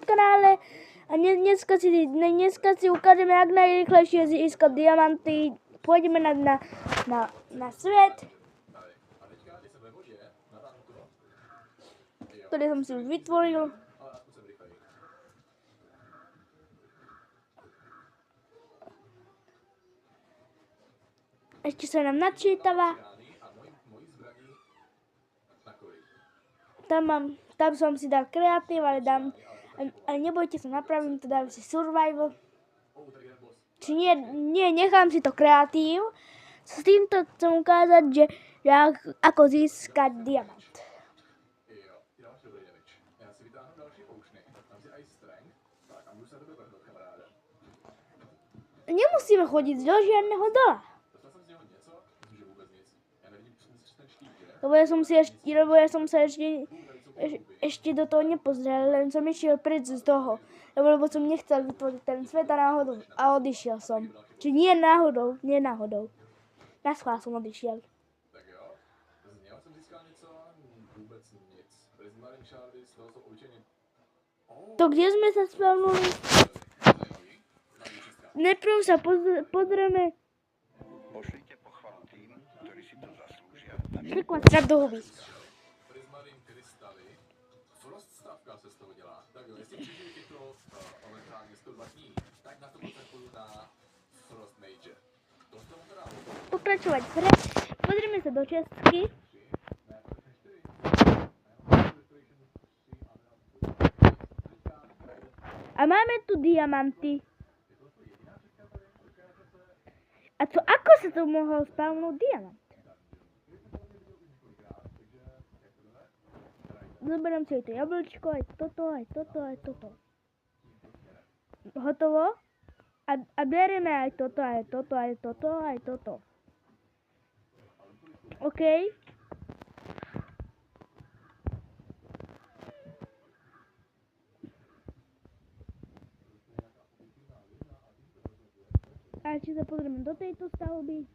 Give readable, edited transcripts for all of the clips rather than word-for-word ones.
kanále a dneska si ukážeme, jak najrychlejšie získat diamanty. Pôjdeme na svet, ktorý som si už vytvoril. Ešte sa nám načítava. Tam som si dal kreatív, ale nebojte sa, napravím to, dám si survival. Či nie, nechám si to kreatív. S týmto chcem ukázať, že ako získať diamant. Nemusíme chodiť do žiadneho dola. Lebo ja som sa ešte do toho nepozrel, len som išiel preč z toho. Lebo som nechcel vytvoriť ten svet a odišiel som. Či nie náhodou. Naschvál som odišiel. To kde sme sa spavnuli? Najprv sa pozrieme. Pošlite pochvalu tým, ktorí si to zaslúžia. Klikovat strap do huby. Prismarine krystaly. Frost stavka se z toho dělá. Tak jo, jestli přežiju těchto momentálně 102 dní, tak na to potřebuju na Frost Major. To z toho teda... Pokračovať v hre. Pozrieme sa do čestky. A máme tu diamanty. A ako sa tu mohol spavnúť diamant? Zoberiem si aj to jablčko, aj toto. Hotovo? A berieme aj toto. OK. A ešte sa pozrieme do tejto stavby.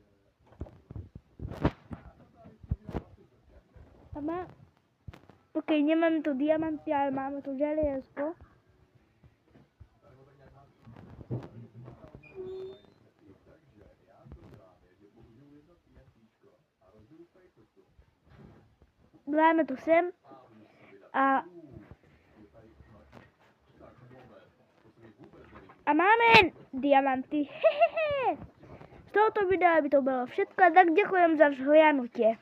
OK, nemáme tu diamanty, ale máme tu želiezo. Dáme tu sem. A máme diamanty. Z tohoto videa by to bolo všetko. Tak ďakujem za zhliadnutie.